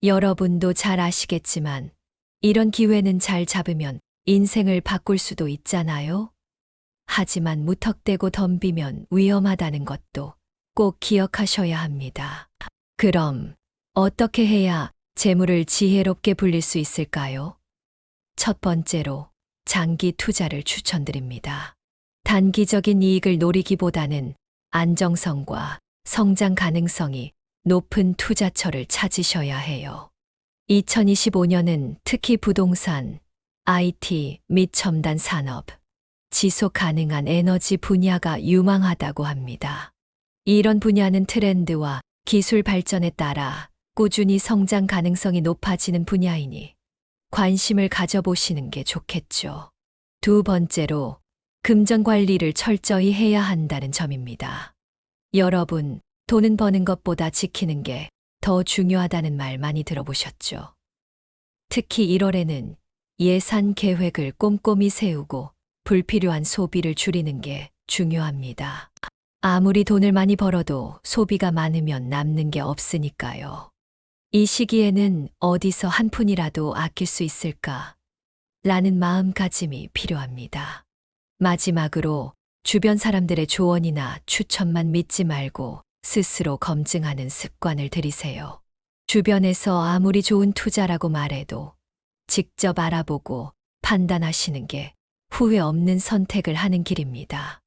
여러분도 잘 아시겠지만 이런 기회는 잘 잡으면 인생을 바꿀 수도 있잖아요. 하지만 무턱대고 덤비면 위험하다는 것도 꼭 기억하셔야 합니다. 그럼 어떻게 해야 재물을 지혜롭게 불릴 수 있을까요? 첫 번째로 장기 투자를 추천드립니다. 단기적인 이익을 노리기보다는 안정성과 성장 가능성이 높은 투자처를 찾으셔야 해요. 2025년은 특히 부동산, IT 및 첨단 산업, 지속 가능한 에너지 분야가 유망하다고 합니다. 이런 분야는 트렌드와 기술 발전에 따라 꾸준히 성장 가능성이 높아지는 분야이니 관심을 가져보시는 게 좋겠죠. 두 번째로 금전 관리를 철저히 해야 한다는 점입니다. 여러분, 돈은 버는 것보다 지키는 게 더 중요하다는 말 많이 들어보셨죠? 특히 1월에는 예산 계획을 꼼꼼히 세우고 불필요한 소비를 줄이는 게 중요합니다. 아무리 돈을 많이 벌어도 소비가 많으면 남는 게 없으니까요. 이 시기에는 어디서 한 푼이라도 아낄 수 있을까? 라는 마음가짐이 필요합니다. 마지막으로 주변 사람들의 조언이나 추천만 믿지 말고 스스로 검증하는 습관을 들이세요. 주변에서 아무리 좋은 투자라고 말해도 직접 알아보고 판단하시는 게 후회 없는 선택을 하는 길입니다.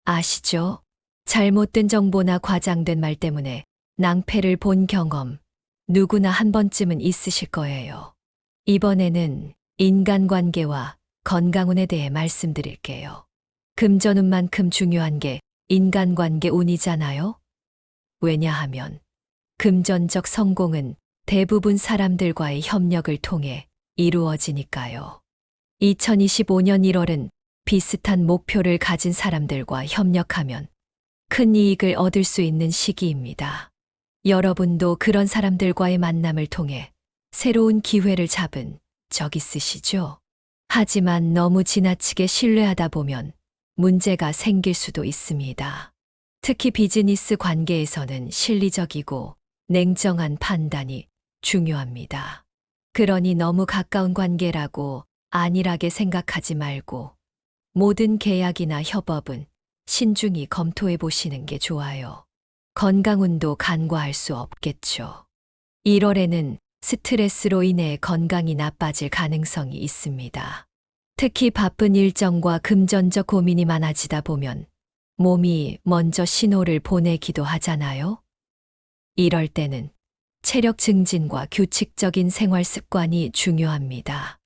아시죠? 잘못된 정보나 과장된 말 때문에 낭패를 본 경험 누구나 한 번쯤은 있으실 거예요. 이번에는 인간관계와 건강운에 대해 말씀드릴게요. 금전운만큼 중요한 게 인간관계 운이잖아요? 왜냐하면 금전적 성공은 대부분 사람들과의 협력을 통해 이루어지니까요. 2025년 1월은 비슷한 목표를 가진 사람들과 협력하면 큰 이익을 얻을 수 있는 시기입니다. 여러분도 그런 사람들과의 만남을 통해 새로운 기회를 잡은 적 있으시죠? 하지만 너무 지나치게 신뢰하다 보면 문제가 생길 수도 있습니다. 특히 비즈니스 관계에서는 실리적이고 냉정한 판단이 중요합니다. 그러니 너무 가까운 관계라고 안일하게 생각하지 말고 모든 계약이나 협업은 신중히 검토해 보시는 게 좋아요. 건강운도 간과할 수 없겠죠. 1월에는 스트레스로 인해 건강이 나빠질 가능성이 있습니다. 특히 바쁜 일정과 금전적 고민이 많아지다 보면 몸이 먼저 신호를 보내기도 하잖아요. 이럴 때는 체력 증진과 규칙적인 생활 습관이 중요합니다.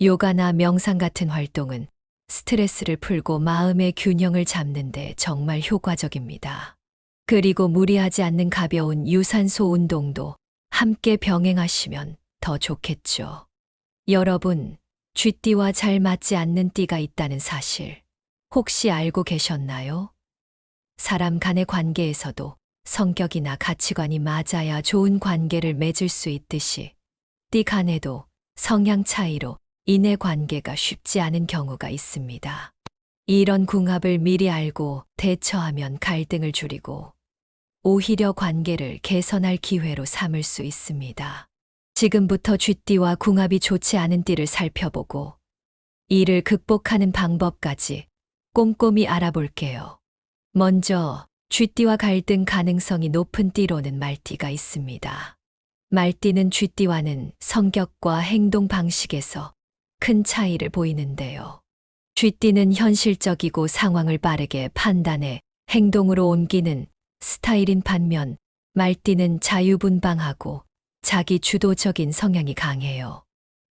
요가나 명상 같은 활동은 스트레스를 풀고 마음의 균형을 잡는 데 정말 효과적입니다. 그리고 무리하지 않는 가벼운 유산소 운동도 함께 병행하시면 더 좋겠죠. 여러분, 쥐띠와 잘 맞지 않는 띠가 있다는 사실 혹시 알고 계셨나요? 사람 간의 관계에서도 성격이나 가치관이 맞아야 좋은 관계를 맺을 수 있듯이 띠 간에도 성향 차이로 인해 관계가 쉽지 않은 경우가 있습니다. 이런 궁합을 미리 알고 대처하면 갈등을 줄이고 오히려 관계를 개선할 기회로 삼을 수 있습니다. 지금부터 쥐띠와 궁합이 좋지 않은 띠를 살펴보고 이를 극복하는 방법까지 꼼꼼히 알아볼게요. 먼저 쥐띠와 갈등 가능성이 높은 띠로는 말띠가 있습니다. 말띠는 쥐띠와는 성격과 행동 방식에서 큰 차이를 보이는데요. 쥐띠는 현실적이고 상황을 빠르게 판단해 행동으로 옮기는 스타일인 반면 말띠는 자유분방하고 자기 주도적인 성향이 강해요.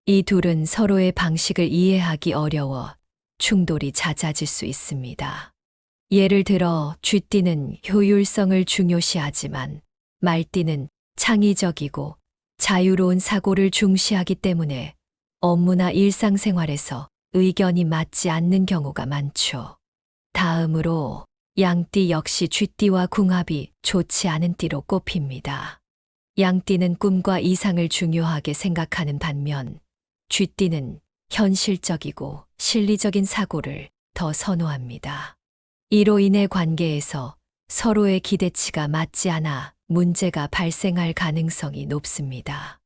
이 둘은 서로의 방식을 이해하기 어려워 충돌이 잦아질 수 있습니다. 예를 들어 쥐띠는 효율성을 중요시하지만 말띠는 창의적이고 자유로운 사고를 중시하기 때문에 업무나 일상생활에서 의견이 맞지 않는 경우가 많죠. 다음으로 양띠 역시 쥐띠와 궁합이 좋지 않은 띠로 꼽힙니다. 양띠는 꿈과 이상을 중요하게 생각하는 반면 쥐띠는 현실적이고 실리적인 사고를 더 선호합니다. 이로 인해 관계에서 서로의 기대치가 맞지 않아 문제가 발생할 가능성이 높습니다.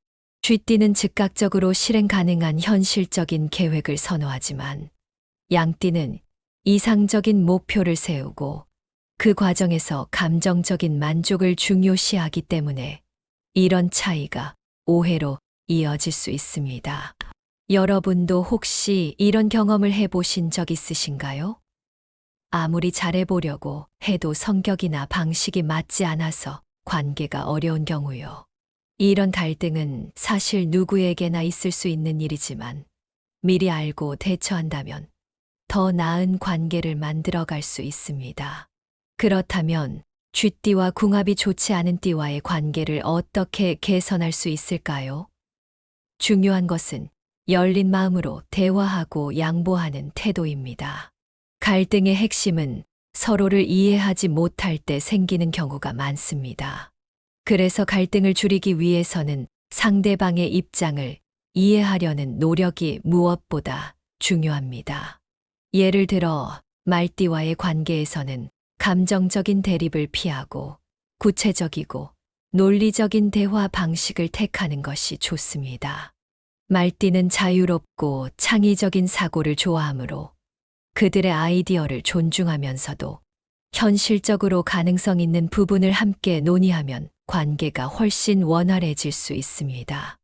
쥐띠는 즉각적으로 실행 가능한 현실적인 계획을 선호하지만 양띠는 이상적인 목표를 세우고 그 과정에서 감정적인 만족을 중요시하기 때문에 이런 차이가 오해로 이어질 수 있습니다. 여러분도 혹시 이런 경험을 해보신 적 있으신가요? 아무리 잘해보려고 해도 성격이나 방식이 맞지 않아서 관계가 어려운 경우요. 이런 갈등은 사실 누구에게나 있을 수 있는 일이지만 미리 알고 대처한다면 더 나은 관계를 만들어갈 수 있습니다. 그렇다면 쥐띠와 궁합이 좋지 않은 띠와의 관계를 어떻게 개선할 수 있을까요? 중요한 것은 열린 마음으로 대화하고 양보하는 태도입니다. 갈등의 핵심은 서로를 이해하지 못할 때 생기는 경우가 많습니다. 그래서 갈등을 줄이기 위해서는 상대방의 입장을 이해하려는 노력이 무엇보다 중요합니다. 예를 들어 말띠와의 관계에서는 감정적인 대립을 피하고 구체적이고 논리적인 대화 방식을 택하는 것이 좋습니다. 말띠는 자유롭고 창의적인 사고를 좋아하므로 그들의 아이디어를 존중하면서도 현실적으로 가능성 있는 부분을 함께 논의하면 관계가 훨씬 원활해질 수 있습니다.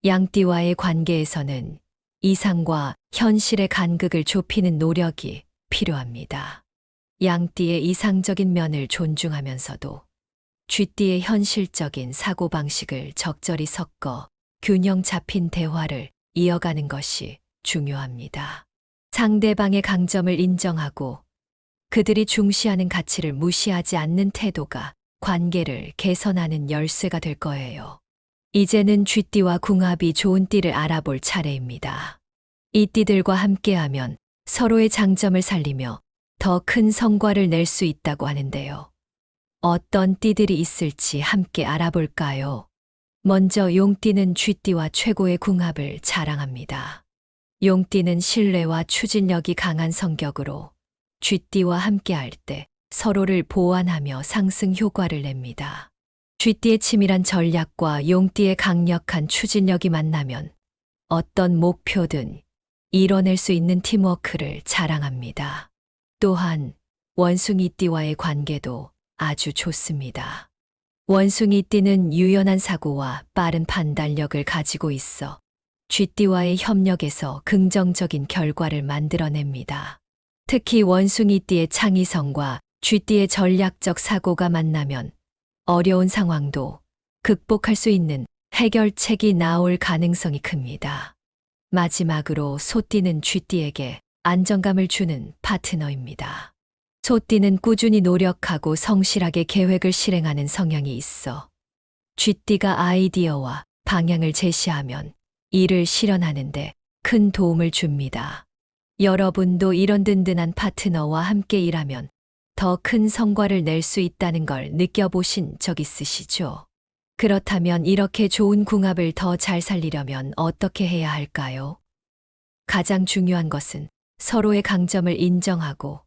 양띠와의 관계에서는 이상과 현실의 간극을 좁히는 노력이 필요합니다. 양띠의 이상적인 면을 존중하면서도 쥐띠의 현실적인 사고방식을 적절히 섞어 균형 잡힌 대화를 이어가는 것이 중요합니다. 상대방의 강점을 인정하고 그들이 중시하는 가치를 무시하지 않는 태도가 관계를 개선하는 열쇠가 될 거예요. 이제는 쥐띠와 궁합이 좋은 띠를 알아볼 차례입니다. 이 띠들과 함께하면 서로의 장점을 살리며 더 큰 성과를 낼 수 있다고 하는데요. 어떤 띠들이 있을지 함께 알아볼까요? 먼저 용띠는 쥐띠와 최고의 궁합을 자랑합니다. 용띠는 신뢰와 추진력이 강한 성격으로 쥐띠와 함께할 때 서로를 보완하며 상승 효과를 냅니다. 쥐띠의 치밀한 전략과 용띠의 강력한 추진력이 만나면 어떤 목표든 이뤄낼 수 있는 팀워크를 자랑합니다. 또한 원숭이띠와의 관계도 아주 좋습니다. 원숭이띠는 유연한 사고와 빠른 판단력을 가지고 있어 쥐띠와의 협력에서 긍정적인 결과를 만들어냅니다. 특히 원숭이띠의 창의성과 쥐띠의 전략적 사고가 만나면 어려운 상황도 극복할 수 있는 해결책이 나올 가능성이 큽니다. 마지막으로 소띠는 쥐띠에게 안정감을 주는 파트너입니다. 소띠는 꾸준히 노력하고 성실하게 계획을 실행하는 성향이 있어 쥐띠가 아이디어와 방향을 제시하면 이를 실현하는데 큰 도움을 줍니다. 여러분도 이런 든든한 파트너와 함께 일하면 더 큰 성과를 낼 수 있다는 걸 느껴보신 적 있으시죠? 그렇다면 이렇게 좋은 궁합을 더 잘 살리려면 어떻게 해야 할까요? 가장 중요한 것은 서로의 강점을 인정하고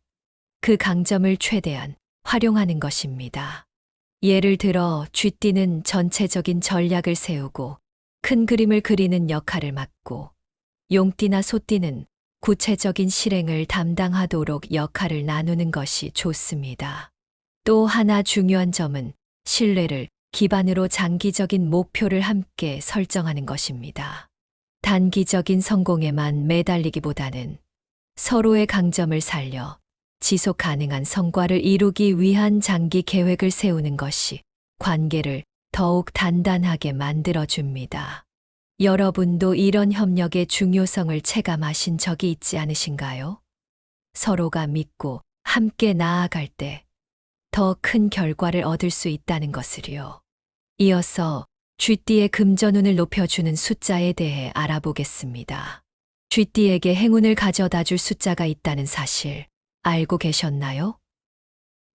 그 강점을 최대한 활용하는 것입니다. 예를 들어 쥐띠는 전체적인 전략을 세우고 큰 그림을 그리는 역할을 맡고 용띠나 소띠는 구체적인 실행을 담당하도록 역할을 나누는 것이 좋습니다. 또 하나 중요한 점은 신뢰를 기반으로 장기적인 목표를 함께 설정하는 것입니다. 단기적인 성공에만 매달리기보다는 서로의 강점을 살려 지속 가능한 성과를 이루기 위한 장기 계획을 세우는 것이 관계를 더욱 단단하게 만들어줍니다. 여러분도 이런 협력의 중요성을 체감하신 적이 있지 않으신가요? 서로가 믿고 함께 나아갈 때 더 큰 결과를 얻을 수 있다는 것을요. 이어서 쥐띠의 금전운을 높여주는 숫자에 대해 알아보겠습니다. 쥐띠에게 행운을 가져다 줄 숫자가 있다는 사실 알고 계셨나요?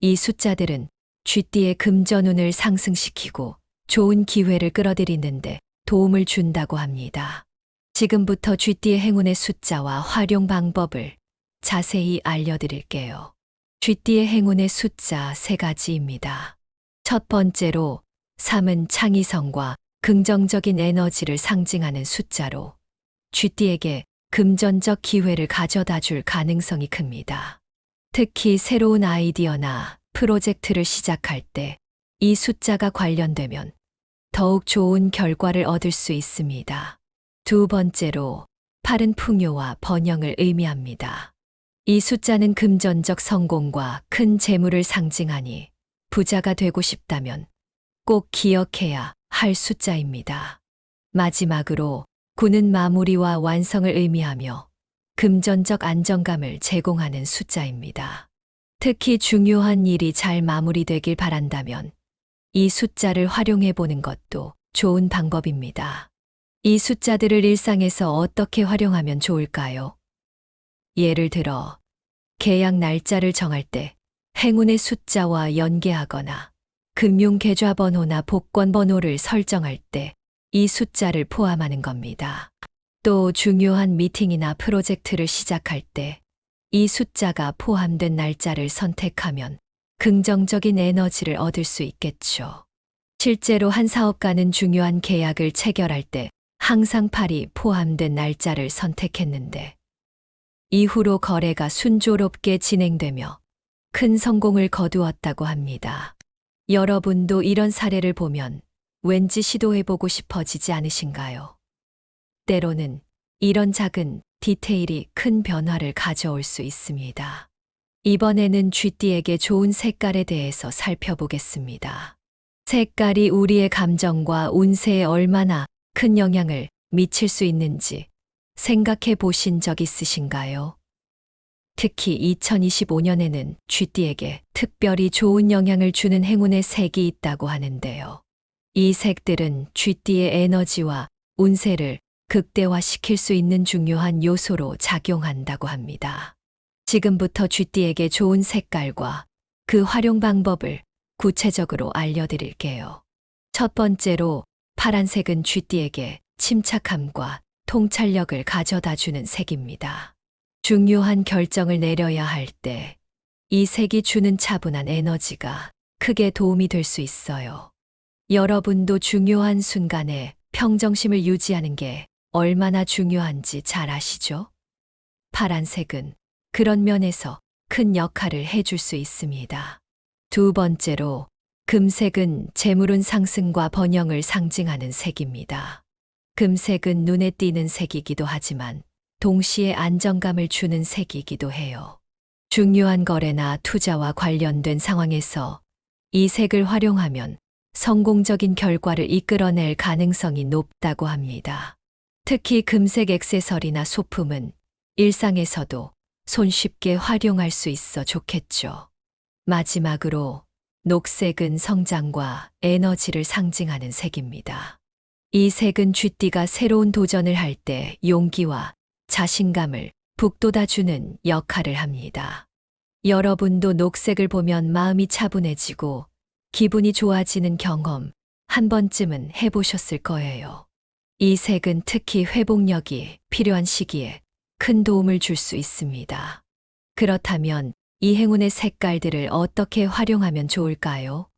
이 숫자들은 쥐띠의 금전운을 상승시키고 좋은 기회를 끌어들이는데 도움을 준다고 합니다. 지금부터 쥐띠의 행운의 숫자와 활용 방법을 자세히 알려드릴게요. 쥐띠의 행운의 숫자 3가지입니다. 첫 번째로 3은 창의성과 긍정적인 에너지를 상징하는 숫자로 쥐띠에게 금전적 기회를 가져다 줄 가능성이 큽니다. 특히 새로운 아이디어나 프로젝트를 시작할 때 이 숫자가 관련되면 더욱 좋은 결과를 얻을 수 있습니다. 두 번째로 8은 풍요와 번영을 의미합니다. 이 숫자는 금전적 성공과 큰 재물을 상징하니 부자가 되고 싶다면 꼭 기억해야 할 숫자입니다. 마지막으로 9는 마무리와 완성을 의미하며 금전적 안정감을 제공하는 숫자입니다. 특히 중요한 일이 잘 마무리되길 바란다면 이 숫자를 활용해 보는 것도 좋은 방법입니다. 이 숫자들을 일상에서 어떻게 활용하면 좋을까요? 예를 들어, 계약 날짜를 정할 때 행운의 숫자와 연계하거나 금융계좌번호나 복권번호를 설정할 때 이 숫자를 포함하는 겁니다. 또 중요한 미팅이나 프로젝트를 시작할 때 이 숫자가 포함된 날짜를 선택하면 긍정적인 에너지를 얻을 수 있겠죠. 실제로 한 사업가는 중요한 계약을 체결할 때 항상 8이 포함된 날짜를 선택했는데 이후로 거래가 순조롭게 진행되며 큰 성공을 거두었다고 합니다. 여러분도 이런 사례를 보면 왠지 시도해보고 싶어지지 않으신가요? 때로는 이런 작은 디테일이 큰 변화를 가져올 수 있습니다. 이번에는 쥐띠에게 좋은 색깔에 대해서 살펴보겠습니다. 색깔이 우리의 감정과 운세에 얼마나 큰 영향을 미칠 수 있는지 생각해 보신 적 있으신가요? 특히 2025년에는 쥐띠에게 특별히 좋은 영향을 주는 행운의 색이 있다고 하는데요. 이 색들은 쥐띠의 에너지와 운세를 극대화시킬 수 있는 중요한 요소로 작용한다고 합니다. 지금부터 쥐띠에게 좋은 색깔과 그 활용 방법을 구체적으로 알려드릴게요. 첫 번째로 파란색은 쥐띠에게 침착함과 통찰력을 가져다 주는 색입니다. 중요한 결정을 내려야 할 때 이 색이 주는 차분한 에너지가 크게 도움이 될 수 있어요. 여러분도 중요한 순간에 평정심을 유지하는 게 얼마나 중요한지 잘 아시죠? 파란색은 그런 면에서 큰 역할을 해줄 수 있습니다. 두 번째로 금색은 재물운 상승과 번영을 상징하는 색입니다. 금색은 눈에 띄는 색이기도 하지만 동시에 안정감을 주는 색이기도 해요. 중요한 거래나 투자와 관련된 상황에서 이 색을 활용하면 성공적인 결과를 이끌어낼 가능성이 높다고 합니다. 특히 금색 액세서리나 소품은 일상에서도 손쉽게 활용할 수 있어 좋겠죠. 마지막으로 녹색은 성장과 에너지를 상징하는 색입니다. 이 색은 쥐띠가 새로운 도전을 할 때 용기와 자신감을 북돋아주는 역할을 합니다. 여러분도 녹색을 보면 마음이 차분해지고 기분이 좋아지는 경험 한 번쯤은 해보셨을 거예요. 이 색은 특히 회복력이 필요한 시기에 큰 도움을 줄 수 있습니다. 그렇다면 이 행운의 색깔들을 어떻게 활용하면 좋을까요?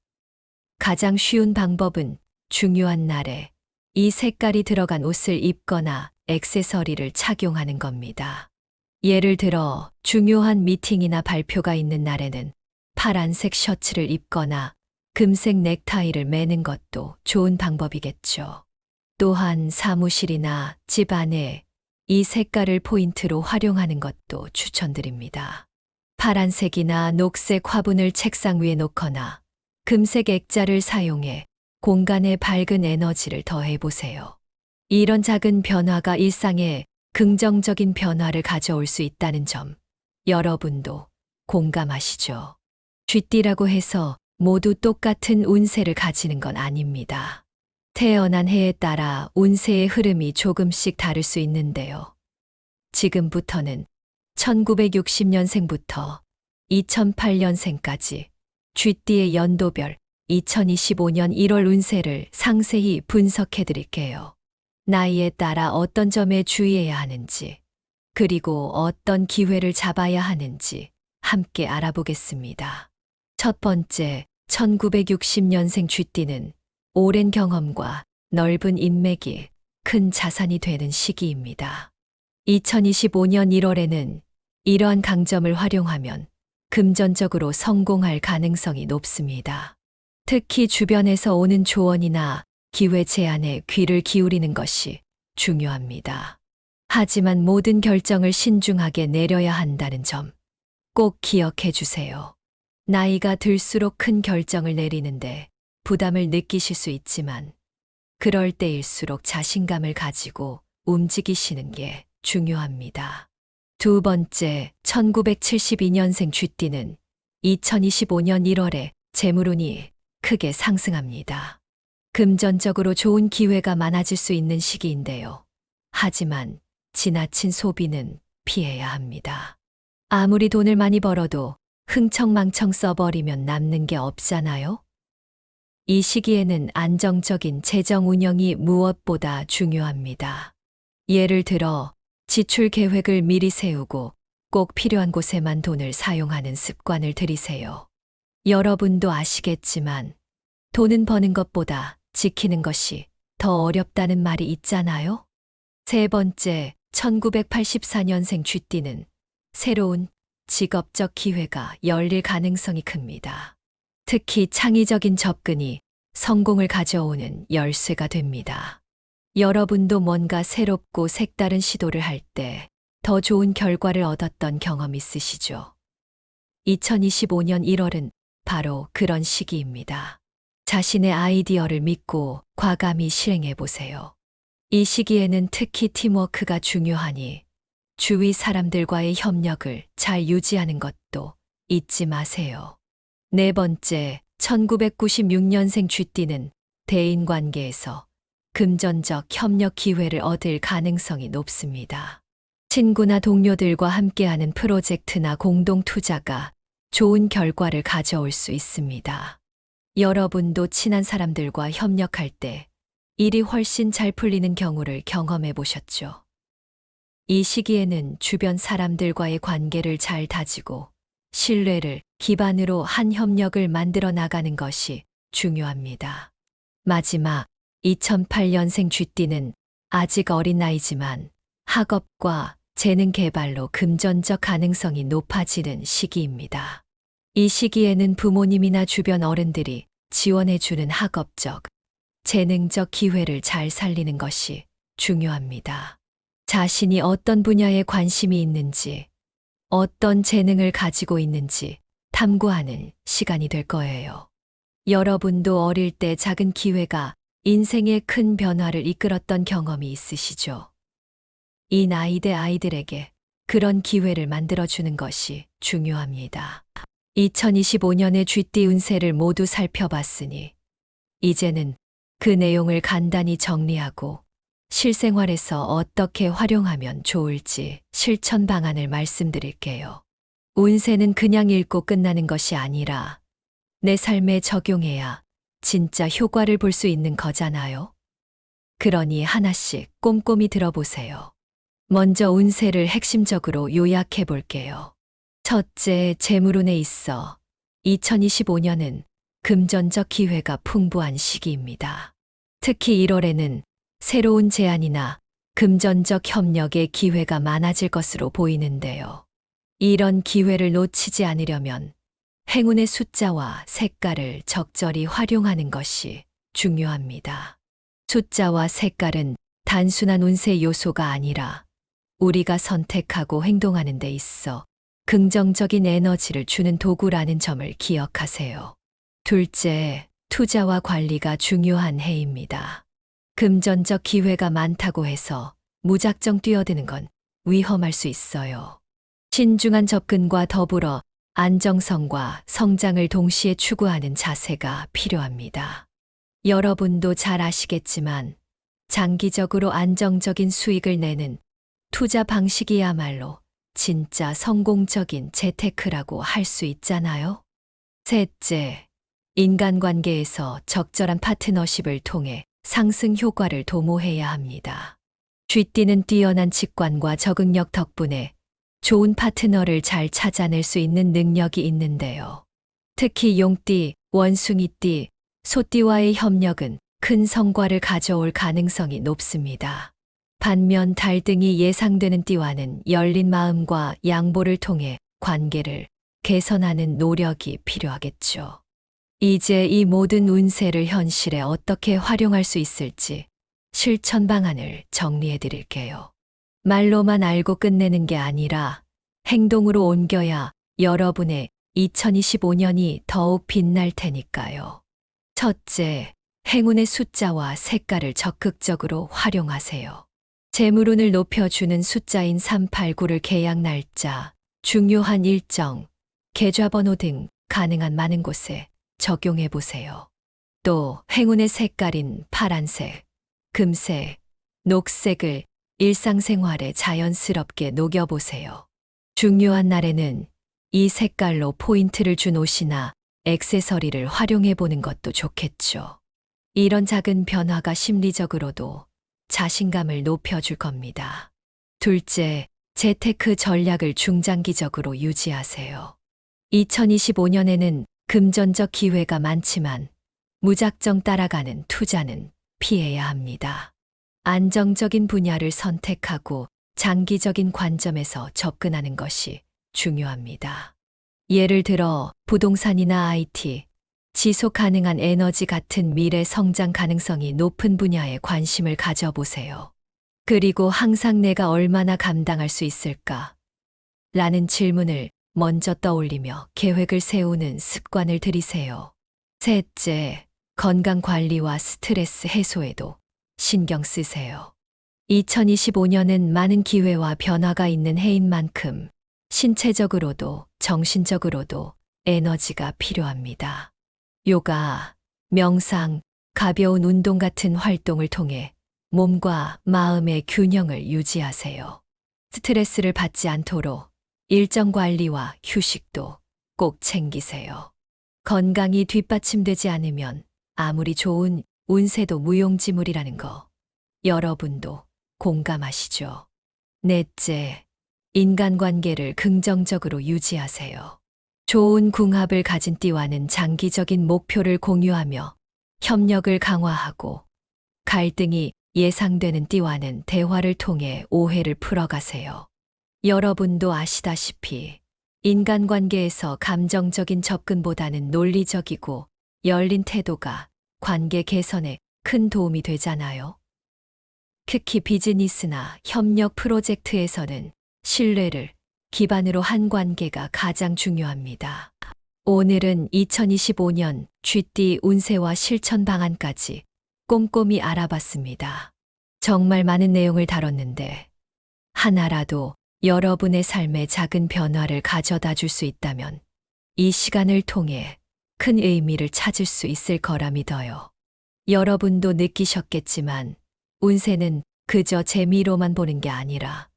가장 쉬운 방법은 중요한 날에 이 색깔이 들어간 옷을 입거나 액세서리를 착용하는 겁니다. 예를 들어 중요한 미팅이나 발표가 있는 날에는 파란색 셔츠를 입거나 금색 넥타이를 매는 것도 좋은 방법이겠죠. 또한 사무실이나 집 안에 이 색깔을 포인트로 활용하는 것도 추천드립니다. 파란색이나 녹색 화분을 책상 위에 놓거나 금색 액자를 사용해 공간에 밝은 에너지를 더해보세요. 이런 작은 변화가 일상에 긍정적인 변화를 가져올 수 있다는 점, 여러분도 공감하시죠? 쥐띠라고 해서 모두 똑같은 운세를 가지는 건 아닙니다. 태어난 해에 따라 운세의 흐름이 조금씩 다를 수 있는데요. 지금부터는 1960년생부터 2008년생까지 쥐띠의 연도별 2025년 1월 운세를 상세히 분석해 드릴게요. 나이에 따라 어떤 점에 주의해야 하는지, 그리고 어떤 기회를 잡아야 하는지 함께 알아보겠습니다. 첫 번째, 1960년생 쥐띠는 오랜 경험과 넓은 인맥이 큰 자산이 되는 시기입니다. 2025년 1월에는 이러한 강점을 활용하면 금전적으로 성공할 가능성이 높습니다. 특히 주변에서 오는 조언이나 기회 제안에 귀를 기울이는 것이 중요합니다. 하지만 모든 결정을 신중하게 내려야 한다는 점 꼭 기억해 주세요. 나이가 들수록 큰 결정을 내리는데 부담을 느끼실 수 있지만 그럴 때일수록 자신감을 가지고 움직이시는 게 중요합니다. 두 번째, 1972년생 쥐띠는 2025년 1월에 재물운이 크게 상승합니다. 금전적으로 좋은 기회가 많아질 수 있는 시기인데요. 하지만 지나친 소비는 피해야 합니다. 아무리 돈을 많이 벌어도 흥청망청 써버리면 남는 게 없잖아요? 이 시기에는 안정적인 재정 운영이 무엇보다 중요합니다. 예를 들어 지출 계획을 미리 세우고 꼭 필요한 곳에만 돈을 사용하는 습관을 들이세요. 여러분도 아시겠지만 돈은 버는 것보다 지키는 것이 더 어렵다는 말이 있잖아요? 세 번째, 1984년생 쥐띠는 새로운 직업적 기회가 열릴 가능성이 큽니다. 특히 창의적인 접근이 성공을 가져오는 열쇠가 됩니다. 여러분도 뭔가 새롭고 색다른 시도를 할 때 더 좋은 결과를 얻었던 경험 있으시죠? 2025년 1월은 바로 그런 시기입니다. 자신의 아이디어를 믿고 과감히 실행해 보세요. 이 시기에는 특히 팀워크가 중요하니 주위 사람들과의 협력을 잘 유지하는 것도 잊지 마세요. 네 번째, 1996년생 쥐띠는 대인관계에서 금전적 협력 기회를 얻을 가능성이 높습니다. 친구나 동료들과 함께하는 프로젝트나 공동 투자가 좋은 결과를 가져올 수 있습니다. 여러분도 친한 사람들과 협력할 때 일이 훨씬 잘 풀리는 경우를 경험해 보셨죠? 이 시기에는 주변 사람들과의 관계를 잘 다지고 신뢰를 기반으로 한 협력을 만들어 나가는 것이 중요합니다. 마지막, 2008년생 쥐띠는 아직 어린 나이지만 학업과 재능 개발로 금전적 가능성이 높아지는 시기입니다. 이 시기에는 부모님이나 주변 어른들이 지원해주는 학업적, 재능적 기회를 잘 살리는 것이 중요합니다. 자신이 어떤 분야에 관심이 있는지, 어떤 재능을 가지고 있는지 탐구하는 시간이 될 거예요. 여러분도 어릴 때 작은 기회가 인생의 큰 변화를 이끌었던 경험이 있으시죠? 이 나이대 아이들에게 그런 기회를 만들어주는 것이 중요합니다. 2025년의 쥐띠 운세를 모두 살펴봤으니 이제는 그 내용을 간단히 정리하고 실생활에서 어떻게 활용하면 좋을지 실천 방안을 말씀드릴게요. 운세는 그냥 읽고 끝나는 것이 아니라 내 삶에 적용해야 진짜 효과를 볼 수 있는 거잖아요. 그러니 하나씩 꼼꼼히 들어보세요. 먼저 운세를 핵심적으로 요약해 볼게요. 첫째, 재물운에 있어 2025년은 금전적 기회가 풍부한 시기입니다. 특히 1월에는 새로운 제안이나 금전적 협력의 기회가 많아질 것으로 보이는데요. 이런 기회를 놓치지 않으려면 행운의 숫자와 색깔을 적절히 활용하는 것이 중요합니다. 숫자와 색깔은 단순한 운세 요소가 아니라 우리가 선택하고 행동하는 데 있어 긍정적인 에너지를 주는 도구라는 점을 기억하세요. 둘째, 투자와 관리가 중요한 해입니다. 금전적 기회가 많다고 해서 무작정 뛰어드는 건 위험할 수 있어요. 신중한 접근과 더불어 안정성과 성장을 동시에 추구하는 자세가 필요합니다. 여러분도 잘 아시겠지만 장기적으로 안정적인 수익을 내는 투자 방식이야말로 진짜 성공적인 재테크라고 할 수 있잖아요. 셋째, 인간관계에서 적절한 파트너십을 통해 상승 효과를 도모해야 합니다. 쥐띠는 뛰어난 직관과 적응력 덕분에 좋은 파트너를 잘 찾아낼 수 있는 능력이 있는데요. 특히 용띠, 원숭이띠, 소띠와의 협력은 큰 성과를 가져올 가능성이 높습니다. 반면 달등이 예상되는 띠와는 열린 마음과 양보를 통해 관계를 개선하는 노력이 필요하겠죠. 이제 이 모든 운세를 현실에 어떻게 활용할 수 있을지 실천 방안을 정리해 드릴게요. 말로만 알고 끝내는 게 아니라 행동으로 옮겨야 여러분의 2025년이 더욱 빛날 테니까요. 첫째, 행운의 숫자와 색깔을 적극적으로 활용하세요. 재물운을 높여주는 숫자인 389를 계약 날짜, 중요한 일정, 계좌번호 등 가능한 많은 곳에 적용해 보세요. 또 행운의 색깔인 파란색, 금색, 녹색을 일상생활에 자연스럽게 녹여보세요. 중요한 날에는 이 색깔로 포인트를 준 옷이나 액세서리를 활용해 보는 것도 좋겠죠. 이런 작은 변화가 심리적으로도 자신감을 높여줄 겁니다. 둘째, 재테크 전략을 중장기적으로 유지하세요. 2025년에는 금전적 기회가 많지만 무작정 따라가는 투자는 피해야 합니다. 안정적인 분야를 선택하고 장기적인 관점에서 접근하는 것이 중요합니다. 예를 들어 부동산이나 IT, 지속 가능한 에너지 같은 미래 성장 가능성이 높은 분야에 관심을 가져보세요. 그리고 항상 내가 얼마나 감당할 수 있을까? 라는 질문을 먼저 떠올리며 계획을 세우는 습관을 들이세요. 셋째, 건강 관리와 스트레스 해소에도 신경 쓰세요. 2025년은 많은 기회와 변화가 있는 해인 만큼 신체적으로도 정신적으로도 에너지가 필요합니다. 요가, 명상, 가벼운 운동 같은 활동을 통해 몸과 마음의 균형을 유지하세요. 스트레스를 받지 않도록 일정 관리와 휴식도 꼭 챙기세요. 건강이 뒷받침되지 않으면 아무리 좋은 운세도 무용지물이라는 거 여러분도 공감하시죠? 넷째, 인간관계를 긍정적으로 유지하세요. 좋은 궁합을 가진 띠와는 장기적인 목표를 공유하며 협력을 강화하고 갈등이 예상되는 띠와는 대화를 통해 오해를 풀어가세요. 여러분도 아시다시피 인간관계에서 감정적인 접근보다는 논리적이고 열린 태도가 관계 개선에 큰 도움이 되잖아요. 특히 비즈니스나 협력 프로젝트에서는 신뢰를 기반으로 한 관계가 가장 중요합니다. 오늘은 2025년 쥐띠 운세와 실천 방안까지 꼼꼼히 알아봤습니다. 정말 많은 내용을 다뤘는데 하나라도 여러분의 삶에 작은 변화를 가져다 줄 수 있다면 이 시간을 통해 큰 의미를 찾을 수 있을 거라 믿어요. 여러분도 느끼셨겠지만 운세는 그저 재미로만 보는 게 아니라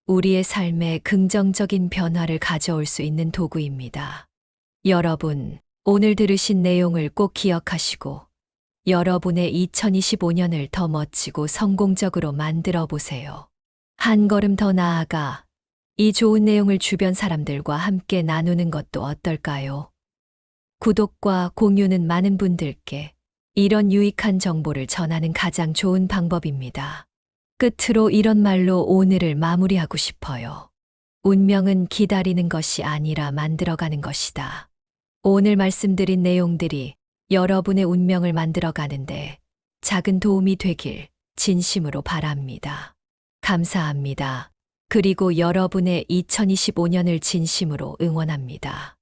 우리의 삶에 긍정적인 변화를 가져올 수 있는 도구입니다. 여러분, 오늘 들으신 내용을 꼭 기억하시고 여러분의 2025년을 더 멋지고 성공적으로 만들어 보세요. 한 걸음 더 나아가 이 좋은 내용을 주변 사람들과 함께 나누는 것도 어떨까요? 구독과 공유는 많은 분들께 이런 유익한 정보를 전하는 가장 좋은 방법입니다. 끝으로 이런 말로 오늘을 마무리하고 싶어요. 운명은 기다리는 것이 아니라 만들어가는 것이다. 오늘 말씀드린 내용들이 여러분의 운명을 만들어가는데 작은 도움이 되길 진심으로 바랍니다. 감사합니다. 그리고 여러분의 2025년을 진심으로 응원합니다.